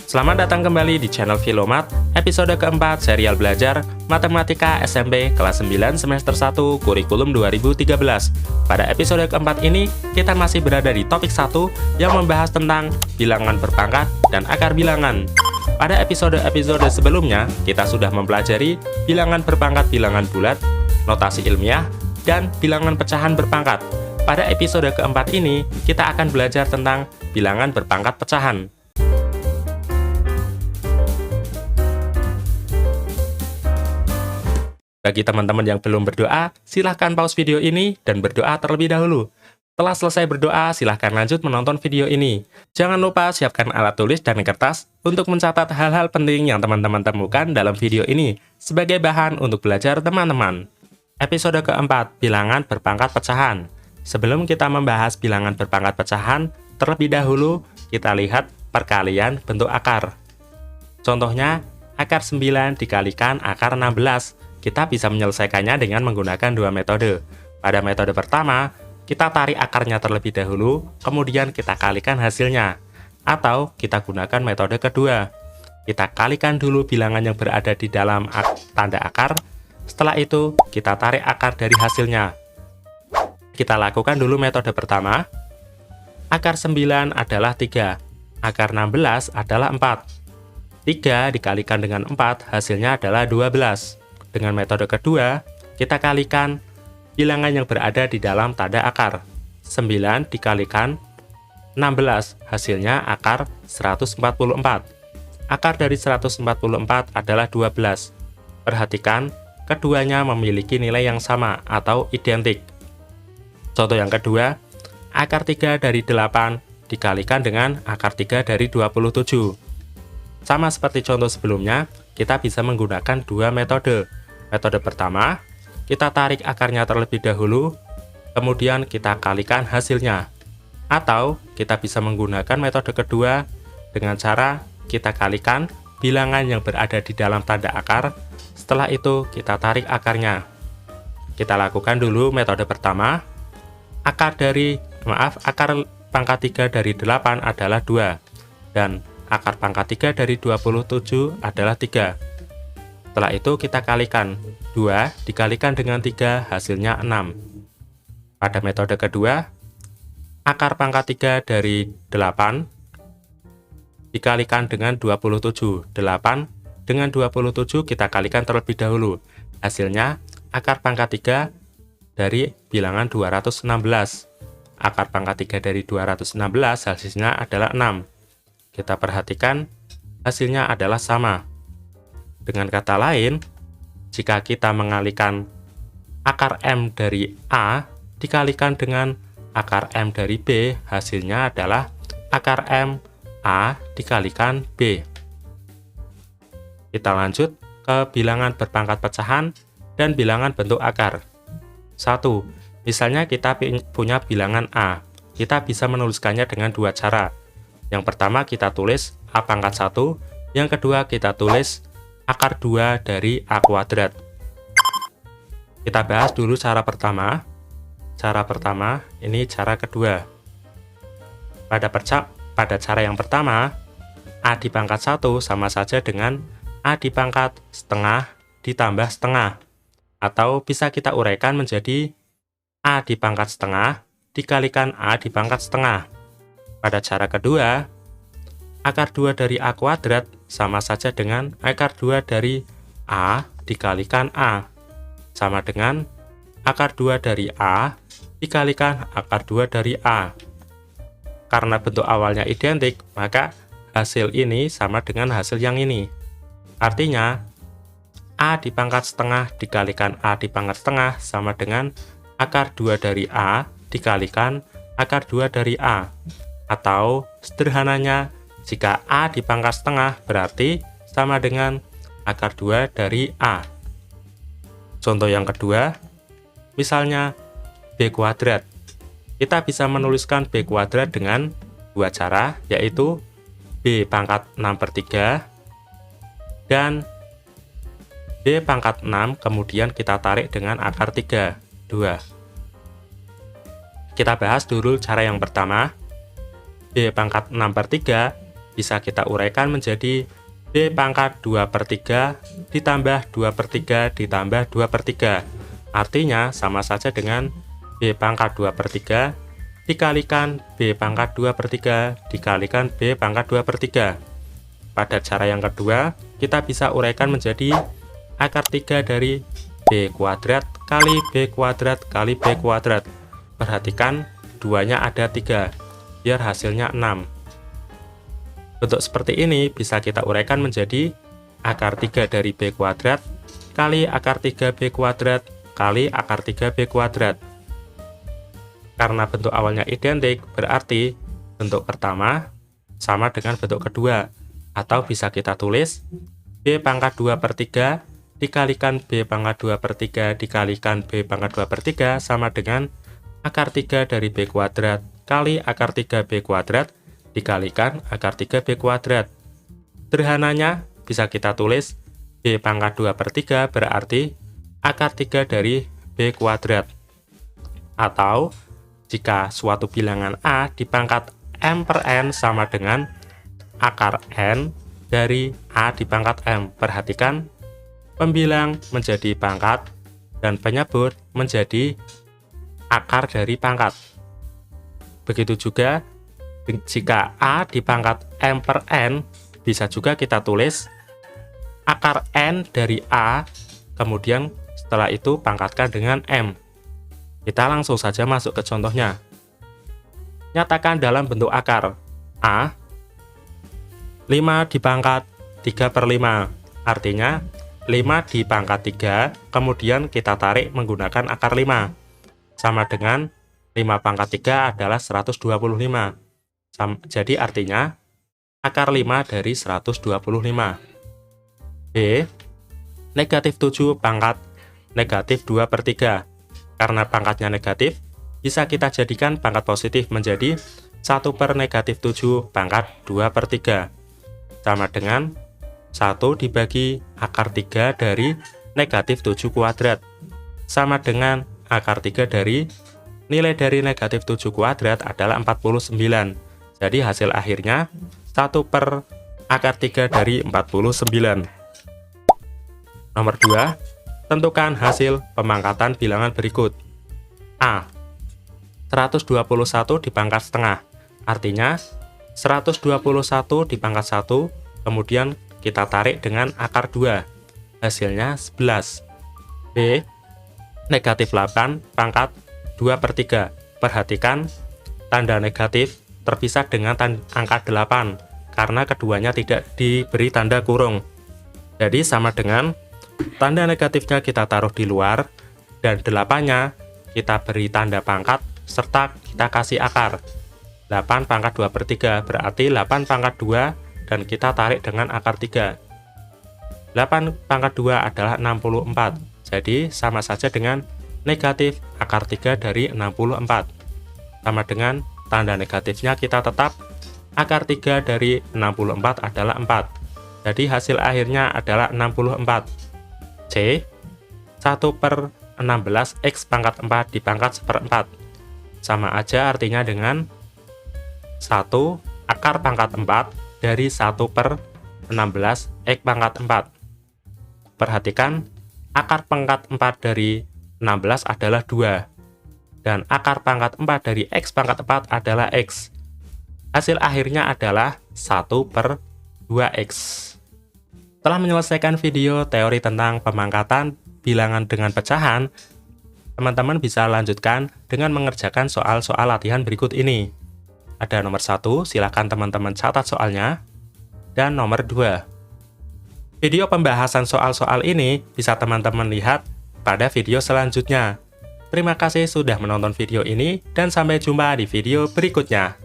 Selamat datang kembali di channel Filomat, episode keempat serial belajar Matematika SMP kelas 9 semester 1 kurikulum 2013. Pada episode keempat ini, kita masih berada di topik 1 yang membahas tentang bilangan berpangkat dan akar bilangan. Pada episode-episode sebelumnya, kita sudah mempelajari bilangan berpangkat bilangan bulat, notasi ilmiah, dan bilangan pecahan berpangkat. Pada episode keempat ini, kita akan belajar tentang bilangan berpangkat pecahan. Bagi teman-teman yang belum berdoa, silahkan pause video ini dan berdoa terlebih dahulu. Setelah selesai berdoa, silahkan lanjut menonton video ini. Jangan lupa siapkan alat tulis dan kertas untuk mencatat hal-hal penting yang teman-teman temukan dalam video ini sebagai bahan untuk belajar teman-teman. Episode keempat, bilangan berpangkat pecahan. Sebelum kita membahas bilangan berpangkat pecahan, terlebih dahulu kita lihat perkalian bentuk akar. Contohnya, akar 9 dikalikan akar 16. Kita bisa menyelesaikannya dengan menggunakan dua metode. Pada metode pertama, kita tarik akarnya terlebih dahulu, kemudian kita kalikan hasilnya. Atau kita gunakan metode kedua. Kita kalikan dulu bilangan yang berada di dalam tanda akar, setelah itu kita tarik akar dari hasilnya. Kita lakukan dulu metode pertama. Akar 9 adalah 3, akar 16 adalah 4. 3 dikalikan dengan 4, hasilnya adalah 12. Dengan metode kedua, kita kalikan bilangan yang berada di dalam tanda akar. 9 dikalikan 16, hasilnya akar 144. Akar dari 144 adalah 12. Perhatikan, keduanya memiliki nilai yang sama atau identik. Contoh yang kedua, akar 3 dari 8 dikalikan dengan akar 3 dari 27. Sama seperti contoh sebelumnya, kita bisa menggunakan dua metode. Metode pertama, kita tarik akarnya terlebih dahulu, kemudian kita kalikan hasilnya. Atau kita bisa menggunakan metode kedua dengan cara kita kalikan bilangan yang berada di dalam tanda akar, setelah itu kita tarik akarnya. Kita lakukan dulu metode pertama. Akar pangkat 3 dari 8 adalah 2, dan akar pangkat 3 dari 27 adalah 3. Setelah itu kita kalikan, 2 dikalikan dengan 3 hasilnya 6. Pada metode kedua, akar pangkat 3 dari 8 dikalikan dengan 27. 8 dengan 27 kita kalikan terlebih dahulu. Hasilnya akar pangkat 3 dari bilangan 216. Akar pangkat 3 dari 216 hasilnya adalah 6. Kita perhatikan hasilnya adalah sama. Dengan kata lain, jika kita mengalihkan akar M dari A dikalikan dengan akar M dari B, hasilnya adalah akar M A dikalikan B. Kita lanjut ke bilangan berpangkat pecahan dan bilangan bentuk akar. 1. Misalnya kita punya bilangan A. Kita bisa menuliskannya dengan dua cara. Yang pertama kita tulis A pangkat 1, yang kedua kita tulis akar 2 dari A kuadrat. Kita bahas dulu cara pertama. Cara pertama, ini cara kedua. Pada cara yang pertama, A di pangkat 1 sama saja dengan A di pangkat setengah ditambah setengah. Atau bisa kita uraikan menjadi A di pangkat setengah dikalikan A di pangkat setengah. Pada cara kedua, akar 2 dari A kuadrat sama saja dengan akar 2 dari A dikalikan A. Sama dengan akar 2 dari A dikalikan akar 2 dari A. Karena bentuk awalnya identik, maka hasil ini sama dengan hasil yang ini. Artinya, A di pangkat setengah dikalikan A di pangkat setengah sama dengan akar 2 dari A dikalikan akar 2 dari A. Atau sederhananya, jika A di pangkat setengah berarti sama dengan akar 2 dari A. Contoh yang kedua, misalnya B kuadrat. Kita bisa menuliskan B kuadrat dengan dua cara, yaitu B pangkat 6/3 dan B pangkat 6 kemudian kita tarik dengan akar 3, 2. Kita bahas dulu cara yang pertama. B pangkat 6/3 bisa kita uraikan menjadi B pangkat 2/3 ditambah 2/3 ditambah 2/3. Artinya sama saja dengan B pangkat 2/3 dikalikan B pangkat 2/3 dikalikan B pangkat 2/3. Pada cara yang kedua, kita bisa uraikan menjadi akar 3 dari B kuadrat kali B kuadrat kali B kuadrat. Perhatikan, duanya ada 3, biar hasilnya 6. Bentuk seperti ini bisa kita uraikan menjadi akar 3 dari B kuadrat kali akar 3B kuadrat kali akar 3B kuadrat. Karena bentuk awalnya identik, berarti bentuk pertama sama dengan bentuk kedua, atau bisa kita tulis B pangkat 2/3 dikalikan B pangkat 2/3 dikalikan B pangkat 2/3 sama dengan akar 3 dari B kuadrat kali akar 3B kuadrat dikalikan akar 3B kuadrat. Sederhananya bisa kita tulis B pangkat 2/3 berarti akar 3 dari B kuadrat. Atau jika suatu bilangan A dipangkat M per N sama dengan akar N dari A dipangkat M. Perhatikan, pembilang menjadi pangkat dan penyebut menjadi akar dari pangkat. Begitu juga jika A dipangkat M per N, bisa juga kita tulis akar N dari A, kemudian setelah itu pangkatkan dengan M. Kita langsung saja masuk ke contohnya. Nyatakan dalam bentuk akar A 5 dipangkat 3/5, artinya 5 dipangkat 3, kemudian kita tarik menggunakan akar 5. Sama dengan 5 pangkat 3 adalah 125. Jadi artinya akar 5 dari 125. B. Negatif 7 pangkat negatif 2/3. Karena pangkatnya negatif, bisa kita jadikan pangkat positif menjadi 1 per negatif 7 pangkat 2/3. Sama dengan 1 dibagi akar 3 dari negatif 7 kuadrat. Sama dengan akar 3 dari nilai dari negatif 7 kuadrat adalah 49. Jadi hasil akhirnya 1 per akar 3 dari 49. Nomor 2, tentukan hasil pemangkatan bilangan berikut. A. 121 dipangkat setengah. Artinya 121 dipangkat 1, kemudian kita tarik dengan akar 2, hasilnya 11. B. Negatif 8 pangkat 2/3. Perhatikan, tanda negatif terpisah dengan angka 8, karena keduanya tidak diberi tanda kurung. Jadi sama dengan tanda negatifnya kita taruh di luar, dan 8-nya kita beri tanda pangkat, serta kita kasih akar. 8 pangkat 2/3 berarti 8 pangkat 2 dan kita tarik dengan akar 3. 8 pangkat 2 adalah 64. Jadi sama saja dengan negatif akar 3 dari 64. Sama dengan tanda negatifnya kita tetap akar 3 dari 64 adalah 4. Jadi hasil akhirnya adalah 64. C. 1 per 16 X pangkat 4 dipangkat 1/4. Sama aja artinya dengan 1 akar pangkat 4 dari 1 per 16 X pangkat 4. Perhatikan, akar pangkat 4 dari 16 adalah 2. Dan akar pangkat 4 dari X pangkat 4 adalah X. Hasil akhirnya adalah 1 per 2X. Setelah menyelesaikan video teori tentang pemangkatan bilangan dengan pecahan, teman-teman bisa lanjutkan dengan mengerjakan soal-soal latihan berikut ini. Ada nomor 1, silakan teman-teman catat soalnya. Dan nomor 2. Video pembahasan soal-soal ini bisa teman-teman lihat pada video selanjutnya. Terima kasih sudah menonton video ini dan sampai jumpa di video berikutnya.